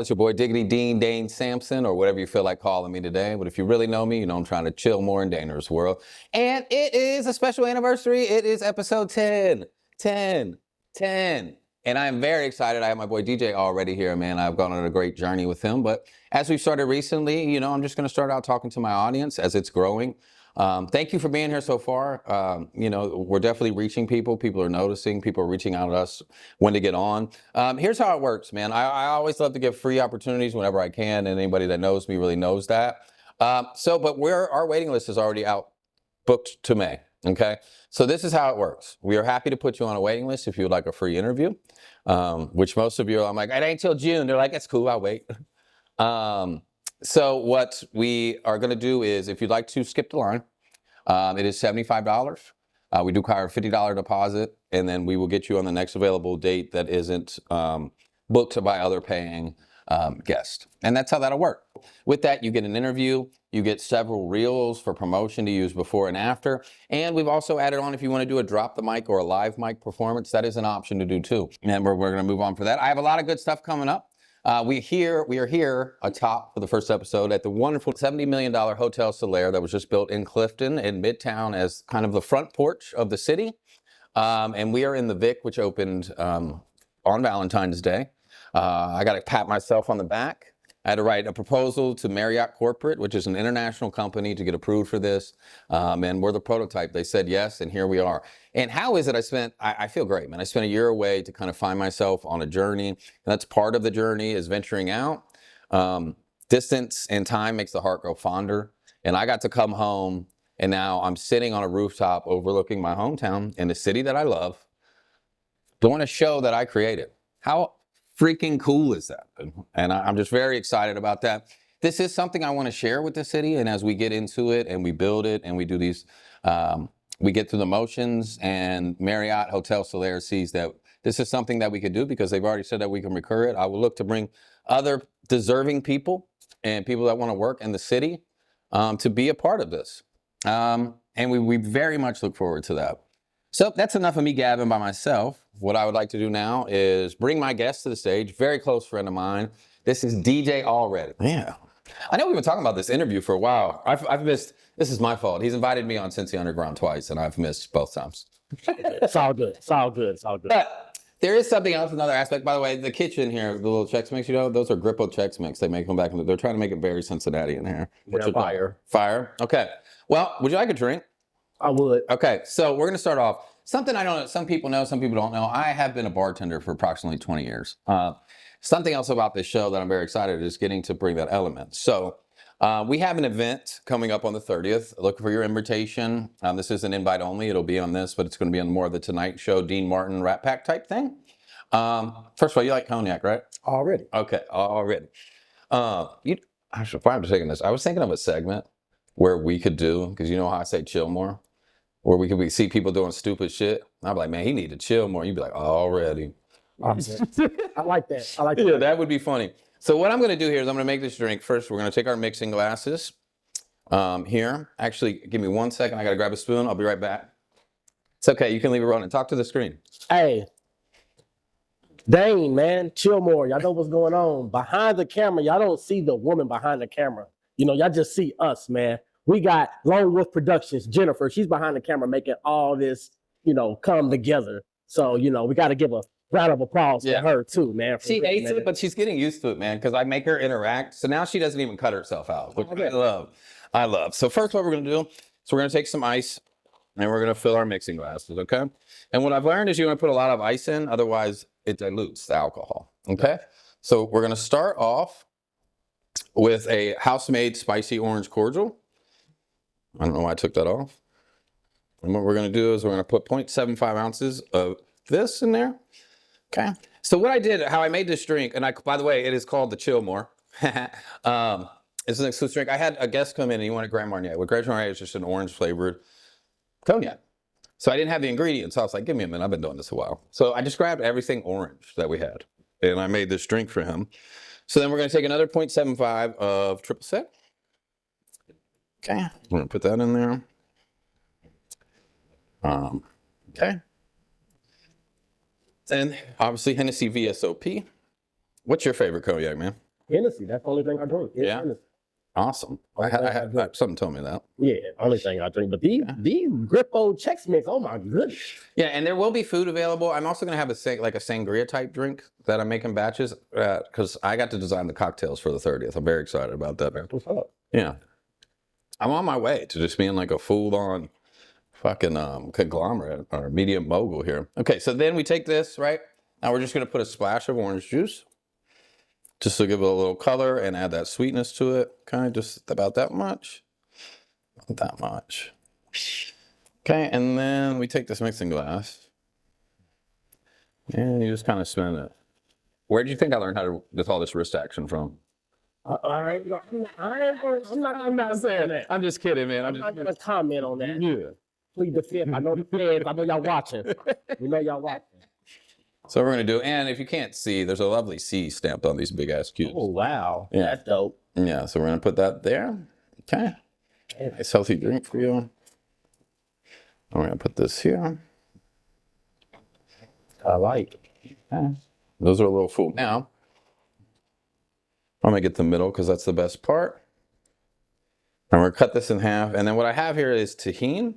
It's your boy Diggity Dean Dane Sampson, or whatever you feel like calling me today. But if you really know me, you know I'm trying to chill more in Daner's world. And it is a special anniversary. It is episode 10. And I'm very excited. I have my boy DJ already here, man. I've gone on a great journey with him. But as we started recently, you know, I'm just going to start out talking to my audience as it's growing. Thank you for being here so far. You know, we're definitely reaching people. People are noticing. People are reaching out to us when to get on. Here's how it works, man. I always love to give free opportunities whenever I can, and anybody that knows me really knows that. But our waiting list is already out, booked to May. Okay, so this is how it works. We are happy to put you on a waiting list if you would like a free interview, which most of you, I'm like, it ain't till June. They're like, it's cool, I'll wait. So what we are going to do is, if you'd like to skip the line, it is $75. We do require a $50 deposit, and then we will get you on the next available date that isn't booked by other paying guests. And that's how that'll work. With that, you get an interview. You get several reels for promotion to use before and after. And we've also added on, if you want to do a drop the mic or a live mic performance, that is an option to do too. And we're going to move on for that. I have a lot of good stuff coming up. We are here atop for the first episode at the wonderful $70 million Hotel Solaire that was just built in Clifton in Midtown as kind of the front porch of the city. And we are in the Vic, which opened on Valentine's Day. I got to pat myself on the back. I had to write a proposal to Marriott Corporate, which is an international company, to get approved for this. And we're the prototype. They said yes, and here we are. And how is it I feel great, man. I spent a year away to kind of find myself on a journey. And that's part of the journey, is venturing out. Distance and time makes the heart grow fonder. And I got to come home, and now I'm sitting on a rooftop overlooking my hometown in the city that I love, doing a show that I created. How freaking cool is that? And I'm just very excited about that. This is something I want to share with the city, and as we get into it and we build it and we do these, we get through the motions, and Marriott Hotel Solaire sees that this is something that we could do because they've already said that we can recur it. I will look to bring other deserving people and people that want to work in the city to be a part of this. And we very much look forward to that. So that's enough of me gabbing by myself. What I would like to do now is bring my guest to the stage, very close friend of mine. This is DJ Awwready. Yeah. I know we've been talking about this interview for a while. I've missed, this is my fault. He's invited me on Cincy Underground twice, and I've missed both times. It's all good. It's all good. It's all good. But there is something else, another aspect. By the way, the kitchen here, the little Chex Mix, you know, those are Grippo Chex Mix. They make them back in they're trying to make it very Cincinnati in here. Yeah, fire. Fire? Okay. Well, would you like a drink? I would. Okay, so we're going to start off. Something I don't know, some people know, some people don't know. I have been a bartender for approximately 20 years. Something else about this show that I'm very excited is getting to bring that element. So we have an event coming up on the 30th. Look for your invitation. This is an invite only. It'll be on this, but it's going to be on more of the Tonight Show, Dean Martin, Rat Pack type thing. First of all, you like cognac, right? Already. Okay, already. I should probably taking this. I was thinking of a segment where we could do, because you know how I say chill more, where we could see people doing stupid shit. I'd be like, man, he need to chill more. You'd be like, already. I like that. I like that. Yeah, that would be funny. So what I'm going to do here is I'm going to make this drink. First, we're going to take our mixing glasses here. Actually, give me 1 second. I got to grab a spoon. I'll be right back. It's okay. You can leave it running. Talk to the screen. Hey, Dane, man, chill more. Y'all know what's going on. Behind the camera, y'all don't see the woman behind the camera. You know, y'all just see us, man. We got Lonewolf Productions, Jennifer. She's behind the camera making all this, you know, come together. So, you know, we got to give a round of applause for her too, man. She hates it, but she's getting used to it, man, because I make her interact. So now she doesn't even cut herself out, which I love. So first what we're going to do is we're going to take some ice and we're going to fill our mixing glasses, okay? And what I've learned is you want to put a lot of ice in, otherwise it dilutes the alcohol, okay? So we're going to start off with a house-made spicy orange cordial. I don't know why I took that off. And what we're going to do is we're going to put 0.75 ounces of this in there. Okay. So what I did, how I made this drink, and by the way, it is called the Chillmore. It's an exclusive drink. I had a guest come in and he wanted Grand Marnier. Well, Grand Marnier is just an orange flavored cognac. So I didn't have the ingredients. So I was like, give me a minute. I've been doing this a while. So I just grabbed everything orange that we had and I made this drink for him. So then we're going to take another 0.75 of triple sec. Okay, we're gonna put that in there. Okay. And obviously Hennessy VSOP. What's your favorite cognac, man? Hennessy. That's the only thing I drink. It's Yeah? Hennessy. Awesome. Only thing I drink. Something told me that. Yeah, only thing I drink. But these Grippo Chex Mix, oh my goodness. Yeah, and there will be food available. I'm also gonna have a sangria type drink that I'm making batches because I got to design the cocktails for the 30th. I'm very excited about that, man. What's up? Yeah, I'm on my way to just being like a full-on fucking conglomerate or medium mogul here. Okay, so then we take this right now. We're just gonna put a splash of orange juice just to give it a little color and add that sweetness to it. Kind of just about that much. Not that much. Okay, and then we take this mixing glass and you just kind of spin it. Where do you think I learned how to with all this wrist action from? All right, I'm not saying that. I'm just kidding, man. I'm not gonna comment on that. Yeah. Plead the fifth. I know the feds. I know y'all watching. We know y'all watching. So we're gonna do, and if you can't see, there's a lovely C stamped on these big ass cubes. Oh wow, Yeah. that's dope. Yeah, so we're gonna put that there. Okay. Nice healthy drink for you. And we're gonna put this here. I like it. Okay. Those are a little full. Now, I'm gonna get the middle because that's the best part. And we're gonna cut this in half. And then what I have here is tahini.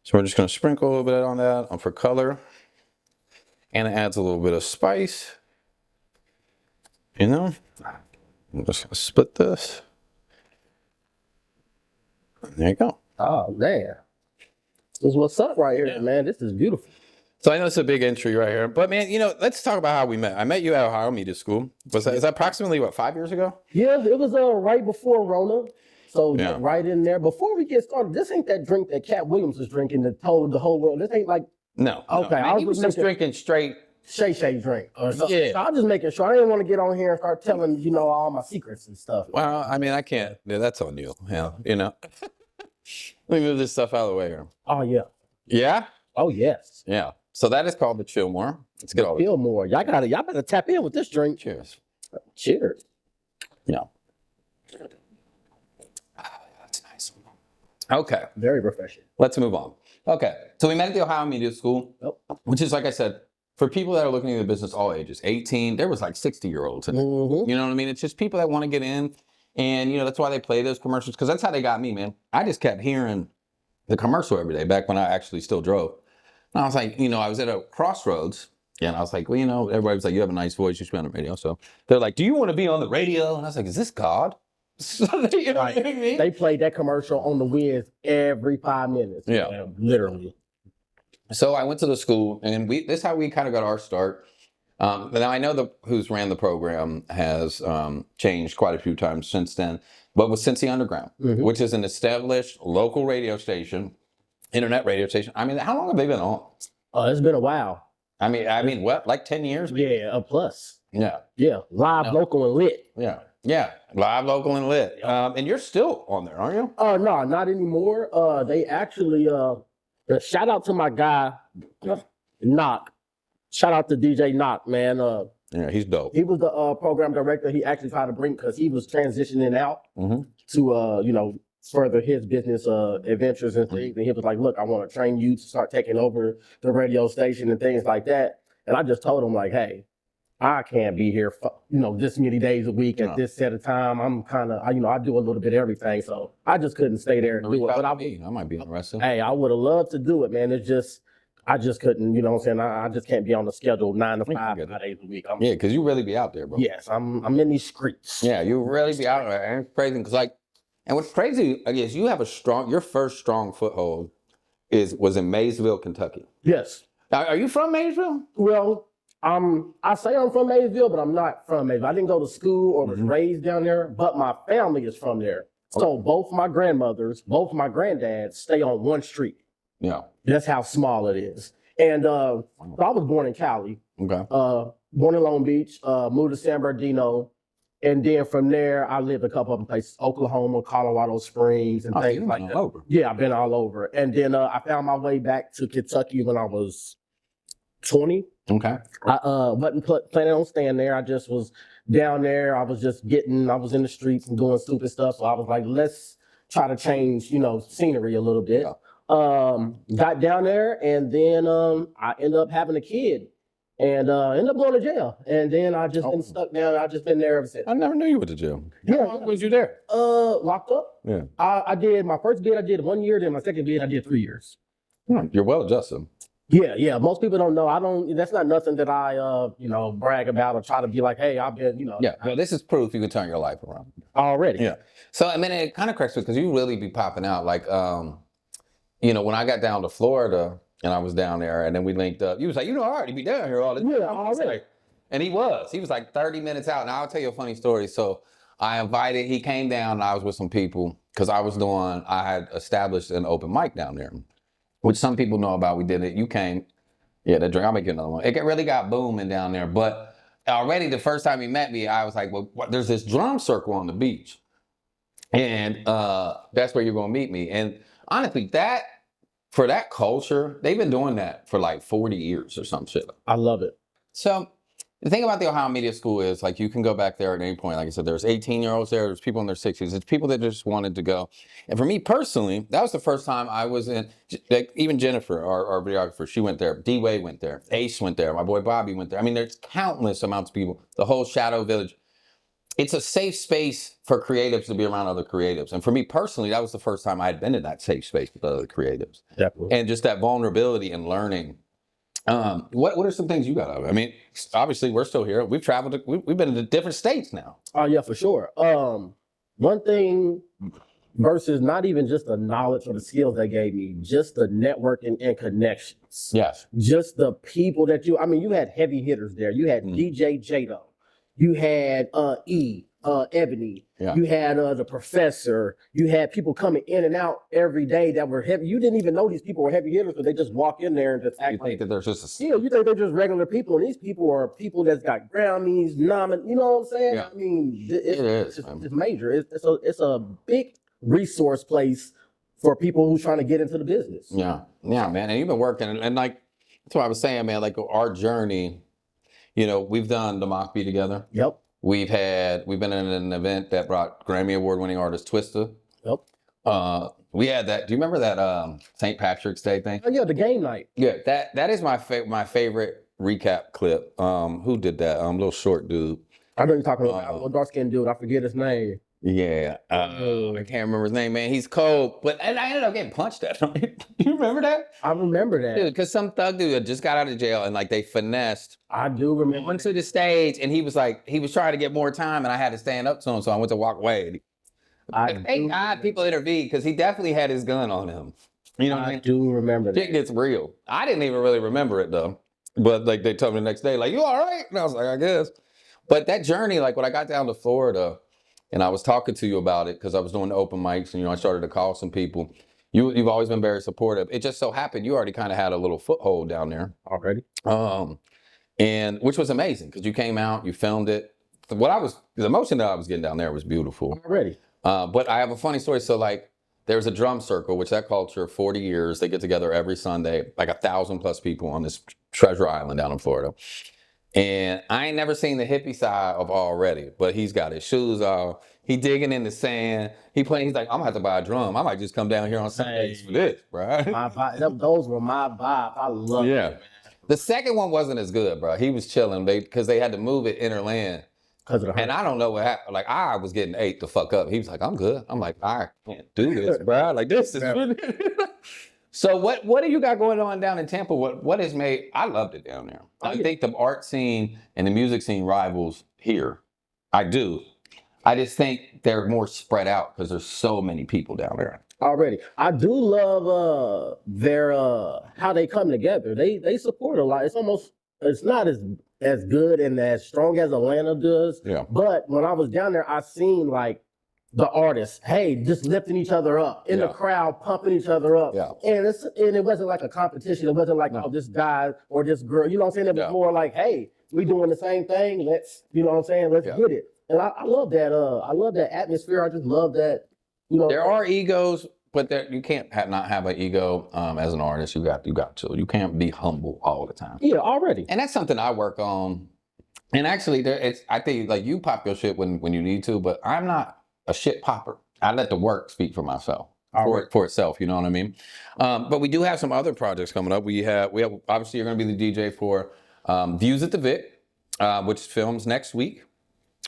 So we're just gonna sprinkle a little bit on that for color. And it adds a little bit of spice. You know? I'm just gonna split this. And there you go. Oh man, this is what's up right here, man. This is beautiful. So I know it's a big entry right here, but man, you know, let's talk about how we met. I met you at Ohio Media School. Is that approximately what, 5 years ago? Yeah, it was right before Rona. So Yeah. right in there. Before we get started, this ain't that drink that Cat Williams was drinking that told the whole world. This ain't like No. Okay, No. I was He was just just making- drinking straight. Shay drink. Or something. Yeah. So I was just making sure. I didn't want to get on here and start telling, all my secrets and stuff. Well, I mean, I can't. Yeah, that's on you. Yeah, you know. Let me move this stuff out of the way here. Oh yeah. Yeah? Oh yes. Yeah. So that is called the Chillmore. Let's get all this. Feel more. Y'all better tap in with this drink. Cheers. Cheers. Yeah. That's nice. Okay. Very refreshing. Let's move on. Okay. So we met at the Ohio Media School, which is, like I said, for people that are looking at the business all ages, 18, there was like 60-year-olds in it. Mm-hmm. You know what I mean? It's just people that want to get in. And, that's why they play those commercials, because that's how they got me, man. I just kept hearing the commercial every day back when I actually still drove. And I was like, I was at a crossroads, and I was like, well, everybody was like, you have a nice voice, you should be on the radio. So they're like, do you want to be on the radio? And I was like, is this God? So, you know what I mean? They played that commercial on the Wiz every 5 minutes. Yeah. Man, literally. So I went to the school, and this is how we kind of got our start. Now I know who's ran the program has changed quite a few times since then, but with Cincy Underground, which is an established local radio station, internet radio station. I mean, how long have they been on? It's been a while. I mean, what, like 10 years? Yeah, a plus. Yeah. Yeah, live, local, and lit. Yeah. Yeah. Live, local, and lit. And you're still on there, aren't you? No, not anymore. They actually, shout out to my guy, Knock. Shout out to DJ Knock, man. Yeah, he's dope. He was the program director. He actually tried to bring, because he was transitioning out to, further his business adventures and things. And he was like, look, I want to train you to start taking over the radio station and things like that. And I just told him, like, hey, I can't be here, this many days a week at this set of time. I'm kind of, I do a little bit of everything. So I just couldn't stay there and do it. But I might be interested. Hey, I would have loved to do it, man. I just couldn't, you know what I'm saying? I just can't be on the schedule 9 to 5, 5 days a week. Yeah, because you really be out there, bro. Yes, I'm in these streets. Yeah, you really be out there. And it's crazy because and what's crazy, I guess, you have your first strong foothold was in Maysville, Kentucky. Yes. Are you from Maysville? Well, I say I'm from Maysville, but I'm not from Maysville. I didn't go to school or was raised down there, but my family is from there. So both my grandmothers, both my granddads stay on one street. Yeah. That's how small it is. And so I was born in Cali. Okay. Born in Long Beach, moved to San Bernardino. And then from there, I lived a couple of places, Oklahoma, Colorado Springs, and things like that. Over. Yeah, I've been all over. And then I found my way back to Kentucky when I was 20. Okay. I wasn't planning on staying there. I just was down there. I was in the streets and doing stupid stuff. So I was like, let's try to change, scenery a little bit. Yeah. Got down there, and then I ended up having a kid and ended up going to jail. And then I just been stuck down. I just been there ever since. I never knew you went to jail. Yeah. How long was you there? Locked up. Yeah. I did my first bid. I did 1 year. Then my second bid, I did 3 years. You're well adjusted. Yeah. Most people don't know. I don't. That's not nothing that I, brag about or try to be like, hey, I've been, Yeah. Well, this is proof you can turn your life around. already. Yeah. So I mean, it kind of cracks me because you really be popping out. Like, when I got down to Florida and I was down there, and then we linked up. You was like, I already be down here all the time. Yeah, already. And he was like 30 minutes out. Now I'll tell you a funny story. So he came down, and I was with some people because I had established an open mic down there, which some people know about. We did it. You came. Yeah, that drink. I'll make you another one. It really got booming down there. But already the first time he met me, I was like, well, there's this drum circle on the beach. And that's where you're going to meet me. And honestly, for that culture, they've been doing that for like 40 years or some shit. I love it. So the thing about the Ohio Media School is, like, you can go back there at any point. Like I said, there's 18-year-olds there. There's people in their 60s. It's people that just wanted to go. And for me personally, that was the first time I was in, like, even Jennifer, our videographer, she went there. D-Way went there. Ace went there. My boy Bobby went there. I mean, there's countless amounts of people. The whole Shadow Village. It's a safe space for creatives to be around other creatives. And for me personally, that was the first time I had been in that safe space with other creatives. Definitely. And just that vulnerability and learning. What are some things you got out of it? I mean, obviously we're still here. We've traveled. We've been to different states now. Oh yeah, for sure. One thing versus not even just the knowledge or the skills they gave me, just the networking and connections. Yes. Just the people that you had heavy hitters there. You had DJ Jado. You had Ebony. Yeah. You had the professor. You had people coming in and out every day that were heavy. You didn't even know these people were heavy hitters, but they just walk in there and just act You think that there's just you think they're just regular people, and these people are people that's got Grammys, you know what I'm saying? Yeah. I mean, it's major. It's a big resource place for people who's trying to get into the business. Yeah, man. And you've been working, and like, that's what I was saying, man. Like, our journey, we've done the Mock B together. Yep. We've been in an event that brought Grammy Award-winning artist Twista. Yep. We had that. Do you remember that St. Patrick's Day thing? Oh yeah, the game night. Yeah, that is my favorite recap clip. Who did that? Little short dude. I know you're talking about a little dark skinned dude. I forget his name. Yeah, I can't remember his name, man. He's cold, and I ended up getting punched at him. Do you remember that? I remember that, dude. Because some thug dude just got out of jail, and like they finessed. I do remember. Went to the stage, and he was trying to get more time, and I had to stand up to him, so I went to walk away. Thank God people intervened, because he definitely had his gun on him. You know what I mean? Do remember that. Shit gets real. I didn't even really remember it though, but like they told me the next day, like, you all right? And I was like, I guess. But that journey, like when I got down to Florida. And I was talking to you about it because I was doing the open mics, and I started to call some people. You've always been very supportive. It just so happened you already kind of had a little foothold down there already, and which was amazing because you came out, you filmed it. The emotion that I was getting down there was beautiful already. But I have a funny story. So like, there's a drum circle, which that culture, 40 years, they get together every Sunday, like 1,000+ people on this treasure island down in Florida. And I ain't never seen the hippie side of Awwready, but he's got his shoes off. He digging in the sand. He's like, I'm gonna have to buy a drum. I might just come down here on Sundays for this, bro. Those were my vibe. I love it, man. The second one wasn't as good, bro. He was chilling because they had to move it interland. And I don't know what happened. Like, I was getting ate the fuck up. He was like, I'm good. I'm like, I can't do this, bro. Like, this is really... So what do you got going on down in Tampa? What has made, I loved it down there. I think the art scene and the music scene rivals here. I do. I just think they're more spread out because there's so many people down there. Already. I do love their how they come together. They support a lot. It's not as good and as strong as Atlanta does. Yeah. But when I was down there, I seen like the artists, hey, just lifting each other up in the crowd, pumping each other up. Yeah. And it wasn't like a competition. It wasn't like, oh, this guy or this girl. You know what I'm saying? It was more like, hey, we doing the same thing. Let's, you know what I'm saying? Let's get it. And I love that. I love that atmosphere. I just love that. There are egos, but you can't not have an ego as an artist. You got to. You can't be humble all the time. Yeah, already. And that's something I work on. And actually, I think like you pop your shit when you need to, but I'm not a shit popper. I let the work speak for myself, for itself. You know what I mean? But we do have some other projects coming up. We have obviously you're going to be the DJ for Views at the Vic, which films next week.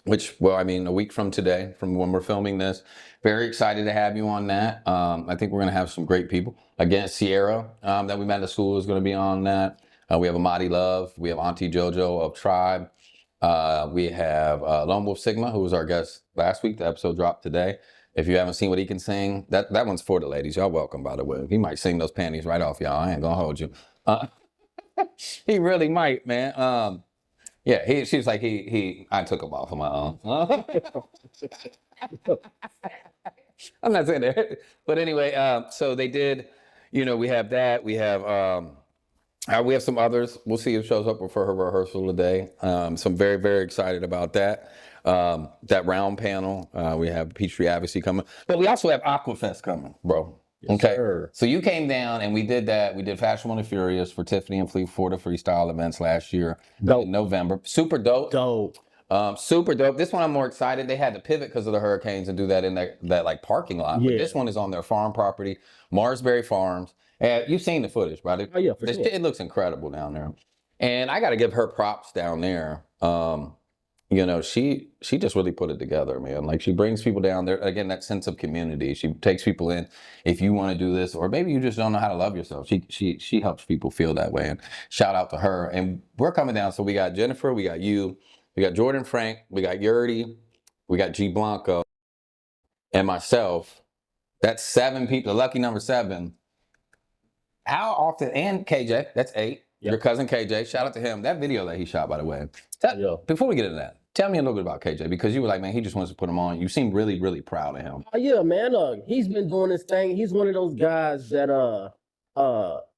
A week from today, from when we're filming this. Very excited to have you on that. I think we're going to have some great people. Again, Sierra, that we met at school, is going to be on that. We have Amadi Love. We have Auntie JoJo of Tribe. We have Lonewolf Sigma, who was our guest last week. The episode dropped today. If you haven't seen what he can sing, that one's for the ladies. Y'all welcome, by the way. He might sing those panties right off, y'all. I ain't going to hold you. He really might, man. Yeah, she was like, I took him off of my own. I'm not saying that. But anyway, so they did, we have that. We have some others. We'll see who shows up for her rehearsal today. So I'm very, very excited about that. That round panel. We have Peachtree Advocacy coming. But we also have Aquafest coming, bro. Yes, okay. Sir. So you came down and we did that. We did Fashionable and Furious for Tiffany and Fleet for the freestyle events last year in November. Super dope. Super dope. This one I'm more excited. They had to pivot because of the hurricanes and do that in that like parking lot. Yeah. But this one is on their farm property, Marsberry Farms. And you've seen the footage, right? Oh yeah, for sure. It looks incredible down there. And I got to give her props down there. She just really put it together, man. Like she brings people down there. Again, that sense of community. She takes people in. If you want to do this, or maybe you just don't know how to love yourself, she helps people feel that way. And shout out to her. And we're coming down. So we got Jennifer, we got you, we got Jordan Frank, we got Yurdi, we got G Blanco, and myself. That's 7 people. The lucky number 7. How often? And KJ. That's 8. Yep. Your cousin KJ. Shout out to him. That video that he shot, by the way. Before we get into that, tell me a little bit about KJ, because you were like, man, he just wants to put him on. You seem really, really proud of him. Oh yeah, man. He's been doing this thing. He's one of those guys that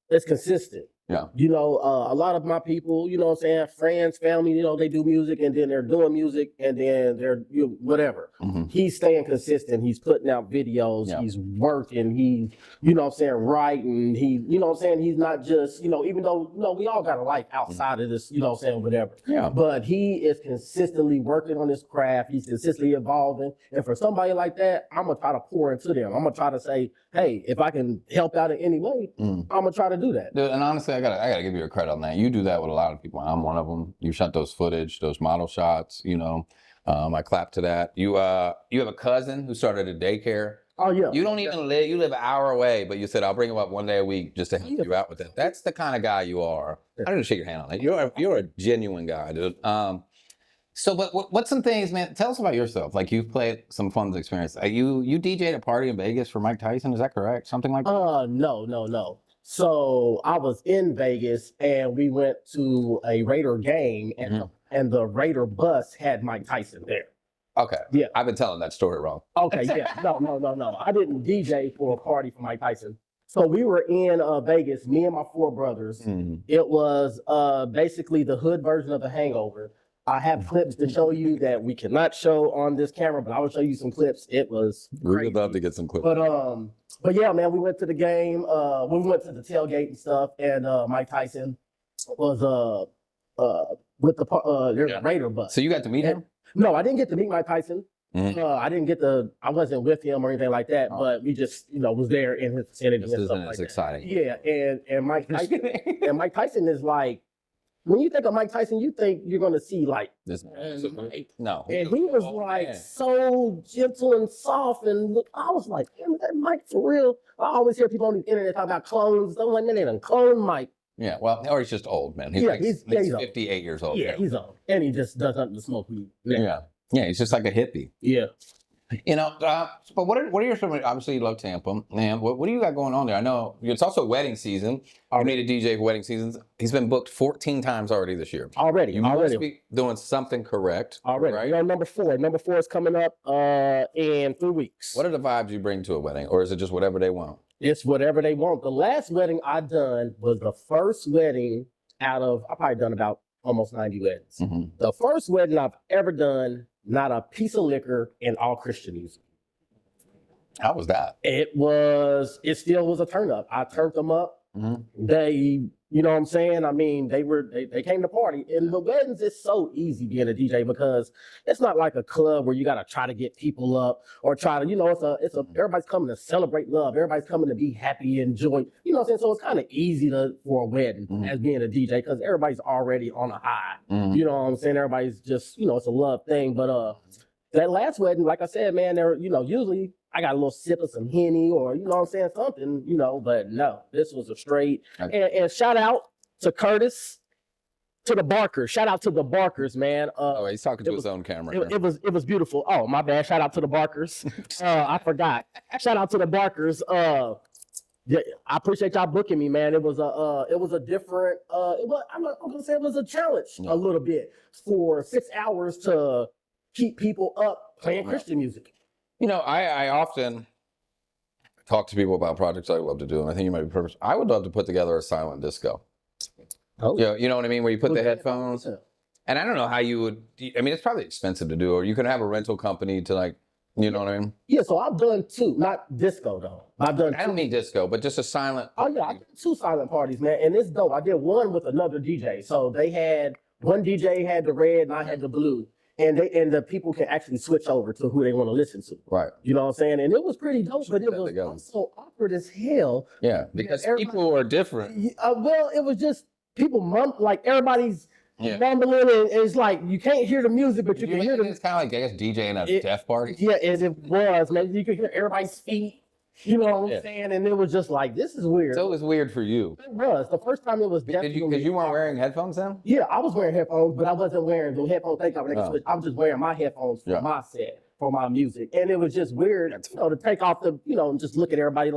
is consistent. Yeah. A lot of my people, what I'm saying, friends, family, they do music and then they're doing music and then they're whatever. Mm-hmm. He's staying consistent. He's putting out videos. Yeah. He's working. He's, writing. He's not just, even though, we all got a life outside of this, whatever. Yeah. But he is consistently working on his craft. He's consistently evolving. And for somebody like that, I'm going to try to pour into them. I'm going to try to say, hey, if I can help out in any way, I'm going to try to do that. Dude, and honestly, I gotta give you a credit on that. You do that with a lot of people. I'm one of them. You shot those footage, those model shots. I clap to that. You have a cousin who started a daycare. Oh yeah. You don't even live. You live an hour away, but you said I'll bring him up one day a week just to help you out with that. That's the kind of guy you are. I didn't shake your hand on that. You're a genuine guy, dude. So, but what's some things, man? Tell us about yourself. Like you've played some fun experience. You DJ'd a party in Vegas for Mike Tyson. Is that correct? Something like that? No. So I was in Vegas and we went to a Raider game and the Raider bus had Mike Tyson there. Okay. Yeah. I've been telling that story wrong. Okay. Yeah. No. I didn't DJ for a party for Mike Tyson. So we were in Vegas, me and my 4 brothers. Mm-hmm. It was basically the hood version of The Hangover. I have clips to show you that we cannot show on this camera, but I will show you some clips. It was crazy. We would love to get some clips. But yeah, man, we went to the game. We went to the tailgate and stuff, and Mike Tyson was with the Raider bus. So you got to meet him? No, I didn't get to meet Mike Tyson. Mm-hmm. I wasn't with him or anything like that, but we just, was there in his vicinity and stuff like that. Exciting. Yeah, and Mike Tyson, and Mike Tyson is like, when you think of Mike Tyson, you think you're gonna see like this. No, and he was so gentle and soft, and I was like, damn, that Mike for real. I always hear people on the internet talk about clones. I'm like, man, they done clone Mike. Yeah, well, or he's just old, man. He's 58 years old. Yeah, he's old, and he just does nothing to smoke weed. Yeah, he's just like a hippie. Yeah. But what are your, obviously you love Tampa, man. What do you got going on there? I know it's also wedding season. You made a DJ for wedding seasons. He's been booked 14 times already this year. You must be doing something correct. Already. Right? You're on number 4. Number 4 is coming up in 3 weeks. What are the vibes you bring to a wedding? Or is it just whatever they want? It's whatever they want. The last wedding I done was the first wedding out of, I've probably done about almost 90 weddings. Mm-hmm. The first wedding I've ever done, not a piece of liquor, and all Christian music. How was that? It still was a turn up. I turned them up. They, you know what I'm saying? I mean, they came to party. And the weddings, it's so easy being a DJ because it's not like a club where you gotta try to get people up or try to, it's a everybody's coming to celebrate love. Everybody's coming to be happy, enjoy. You know what I'm saying? So it's kind of easy for a wedding as being a DJ because everybody's already on a high. You know what I'm saying? Everybody's just, it's a love thing. But that last wedding, like I said, man, usually I got a little sip of some Henny or, you know what I'm saying, something, but no, this was a straight. And shout out to Curtis, to the Barkers. Shout out to the Barkers, man. He's talking to his own camera. It was beautiful. Oh, my bad. Shout out to the Barkers. I forgot. Shout out to the Barkers. Yeah, I appreciate y'all booking me, man. It was a different. I'm gonna say it was a challenge a little bit for 6 hours to keep people up playing Christian music. I often talk to people about projects I love to do, and I think you might be perfect. I would love to put together a silent disco. Oh, you know what I mean? Where you put the headphones, and I don't know how you would. I mean, it's probably expensive to do, or you can have a rental company to you know what I mean? Yeah, so I've done 2, not disco though. I've done. I don't mean disco, but just a silent. Oh yeah, I did 2 silent parties, man, and it's dope. I did one with another DJ, so they had one DJ had the red and I had the blue. And the people can actually switch over to who they want to listen to. Right. You know what I'm saying? And it was pretty dope, but it was also awkward as hell. Yeah, because people are different. Well, it was just people everybody's mumbling, and it's like you can't hear the music, but you can hear the. It's kind of like, I guess, DJing at a deaf party. Yeah, as it was, man. You could hear everybody's feet. You know what I'm saying? And it was just like, this is weird. So it was weird for you. It was. The first time it was definitely. Because you weren't wearing headphones then? Yeah, I was wearing headphones, but I wasn't wearing the headphone thing. I was just wearing my headphones for my set, for my music. And it was just weird, to take off and just look at everybody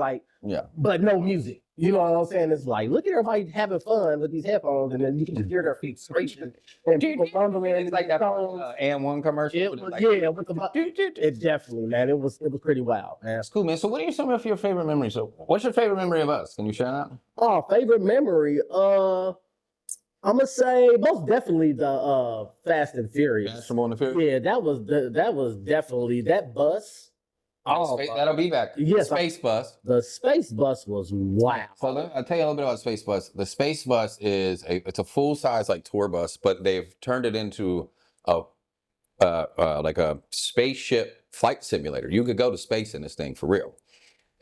but no music. You know what I'm saying? It's like, look at everybody having fun with these headphones, and then you can hear their feet scraping and people mumbling. It's like that AM1 commercial. It definitely, man. It was pretty wild, man. That's cool, man. So what are some of your favorite memories? So what's your favorite memory of us? Can you share that? Oh, favorite memory? I'm gonna say most definitely the Fast and Furious. Fast and the Furious? Yeah, that was definitely that bus. Oh, that'll be back. Yes, the Space Bus. The Space Bus was wow. So I'll tell you a little bit about Space Bus. The Space Bus it's a full size tour bus, but they've turned it into like a spaceship flight simulator. You could go to space in this thing for real.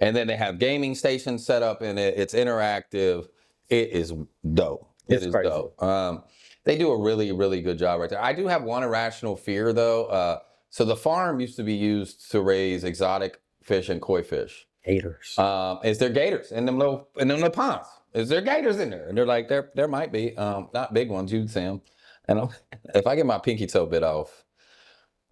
And then they have gaming stations set up in it. It's interactive. It is dope. It is crazy. Dope. They do a really, really good job right there. I do have one irrational fear though. So the farm used to be used to raise exotic fish and koi fish. Gators. Is there gators in them little ponds? Is there gators in there? And they're like, there might be. Not big ones. You'd see them. And if I get my pinky toe bit off,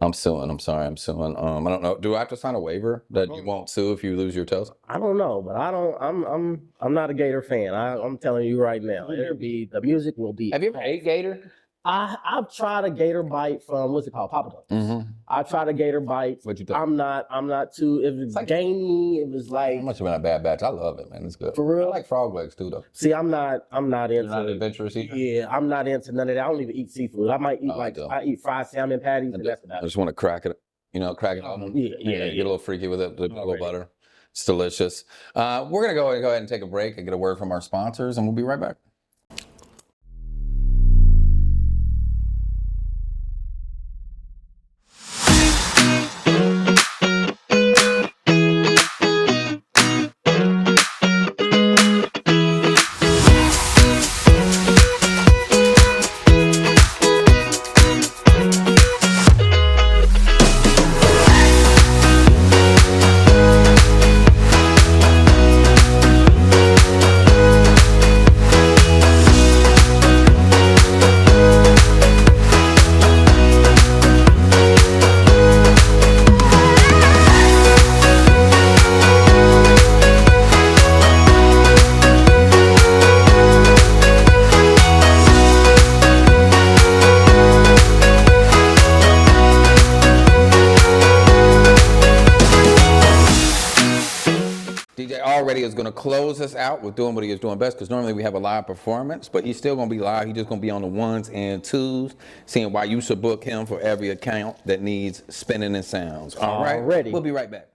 I'm suing. I'm sorry. I'm suing. I don't know. Do I have to sign a waiver that you won't sue if you lose your toes? I don't know, but I'm not a gator fan. I'm telling you right now. The music will be. Have you ever ate gator? I've tried a gator bite from what's it called, Papa Do's. I tried a gator bite. What you think? I'm not too. It was gamey. It was like. It must have been a bad batch. I love it, man. It's good. For real. I like frog legs too, though. See, I'm not into. You're not adventurous either. Yeah, I'm not into none of that. I don't even eat seafood. I might eat I eat fried salmon patties, and that's about it. I just want to crack it. Crack it open. Yeah. Get a little freaky with it. A little butter. It's delicious. We're gonna go ahead and take a break and get a word from our sponsors, and we'll be right back. Awwready is going to close us out with doing what he is doing best, because normally we have a live performance, but he's still going to be live. He's just going to be on the ones and twos, seeing why you should book him for every account that needs spinning and sounds. All right, we'll be right back.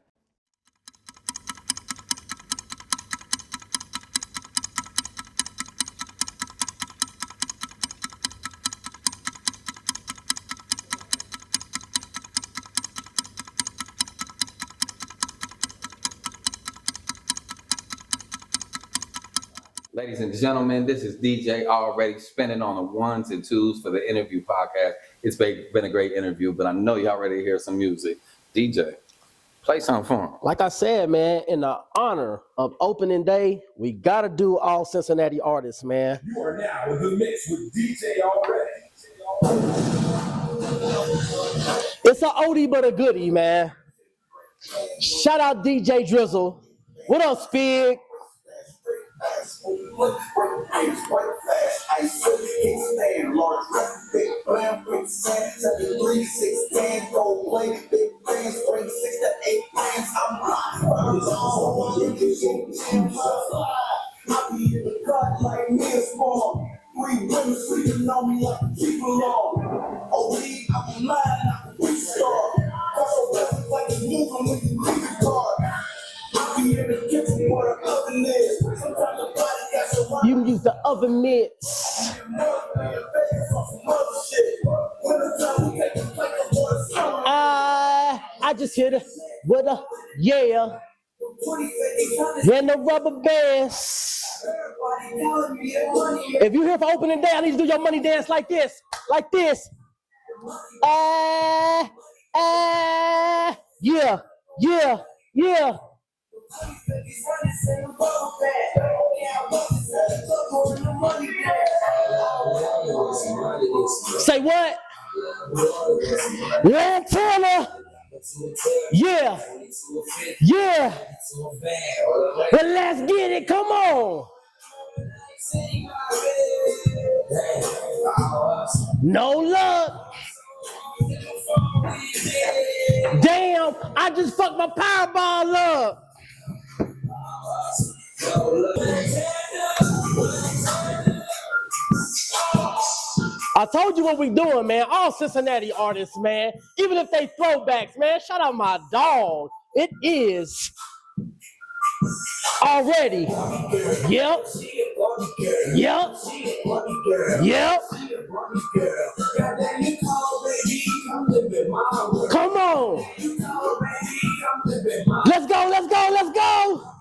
Ladies and gentlemen, this is DJ already spinning on the ones and twos for the interview podcast. It's been a great interview, but I know y'all ready to hear some music. DJ, play something for him. Like I said, man, in the honor of opening day, we gotta do all Cincinnati artists, man. You are now in the mix with DJ Awwready. It's a oldie but a goodie, man. Shout out DJ Drizzle. What up, Spig? Three women sleeping on me like keep along. Oh, I'm lying, I'm a star. That's like it's moving with the creepy car. I be in the kitchen where the oven is. Sometimes the body got so You can use the oven mitts. I just hit it with a yeah. And the rubber bands. If you're here for opening day, I need to do your money dance like this. Like this. Yeah, yeah, yeah. Say what? Lantana. Yeah. Yeah. Well, let's get it. Come on. No luck. Damn, I just fucked my Powerball up. I told you what we doing, man. All Cincinnati artists, man. Even if they throwbacks, man. Shout out my dog. It is Awwready. Yep. Yep. Yep. Come on. Let's go, let's go, let's go.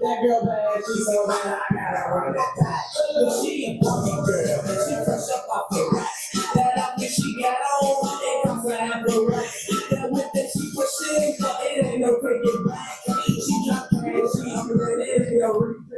That girl bad, she's so bad, I gotta run that back. She a funny girl, she fresh up off the rack. That outfit she got on, it comes out the rack. That whip that she pushing, it ain't no taking back. She drop cash, she ready, it ain't no refill.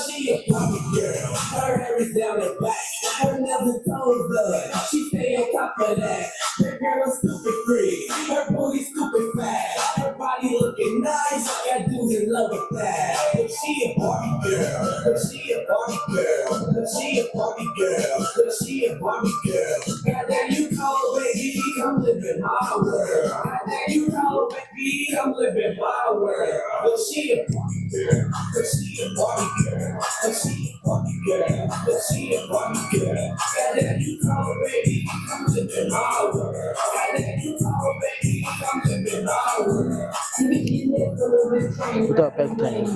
She a funny girl, her hair is down the back. Her nails and toes done, she stay on top of that. That girl is stupid free, her booty stupid fat. Her body looking nice, got dudes in love with that. But she a party girl, but she a party girl, but she a party girl, but she a party girl. Goddamn, you call baby, come live in my world. Goddamn, you call baby, come live in my world. But she a party girl, but she a party girl, but she a party girl, but she a party girl. Goddamn, you call baby, come live in my world. Goddamn, you call baby, come live in my world. What up, everything?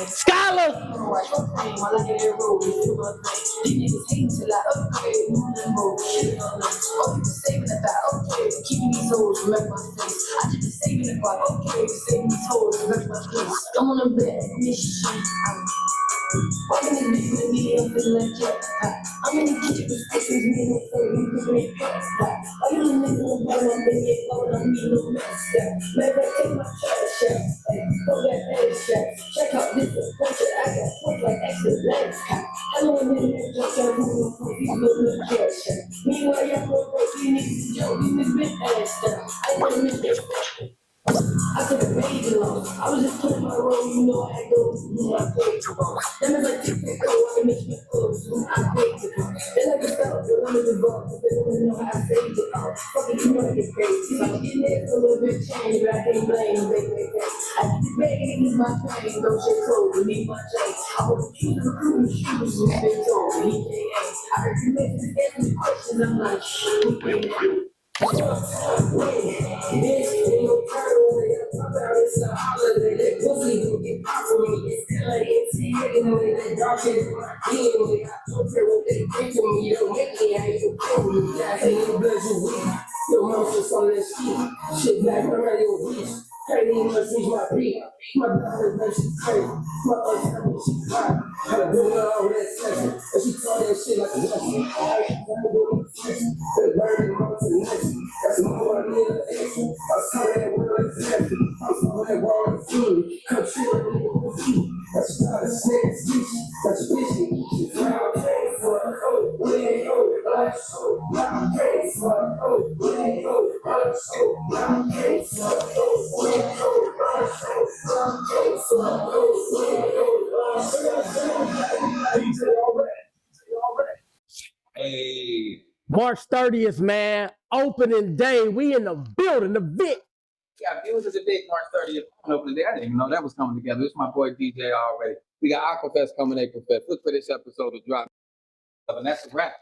Scholar! I'm in the kitchen with stickers, me no food, we can make cuts. I'm in the middle of my life, and yet all I need no mess. Never take my trash out, throw that ass out. Check out this exposure, I got points like extra legs. I'm on the next jump, I'm moving for these little cash. Meanwhile, y'all go break, you need to joke, you need big ass stuff. I want to miss this. I took a major loss. I was just playing my role, you know I go through my page. Then as I took the go, I can make my clothes, I paid to go. Then I can stop, but I'm in the vault, but they don't know how I saved it all. Fucking you know I get paid. See, I'm getting there for a little bit change, but I can't blame, baby. I get the bag and use my pain, don't shit cold, we need my change. I was choosing the crew and shoes, and they told me, he can't ask. I heard you making the questions, I'm like, shit, we can't do. This ain't no turtle, it's a holiday. on that shit. Shit black, I'm ready to reach. Can't even reach my beat. My daughter, man, she crazy. My other she cry. Had a good one over that session. And she told that shit like a lesson. I ain't gonna do it. The burning on to the next. That's more than an action. I saw that word example. I saw that word fury. Come true and nigga with you. That's not a snake speech. That's fishy. Now I came for it. Oh, we ain't old. Like so. Now I came for it. Oh, we ain't old. Like so. Now I came for it. Oh, we ain't old. Like so. Now I came for it. Oh, we ain't old. Like so. DJ Awwready. Hey. March 30th, man. Opening day. We in the building, the Vic. Yeah, it was a big March 30th opening day. I didn't even know that was coming together. It's my boy DJ Awwready. We got Aquafest coming April 5th. Look for this episode to drop. And that's a wrap.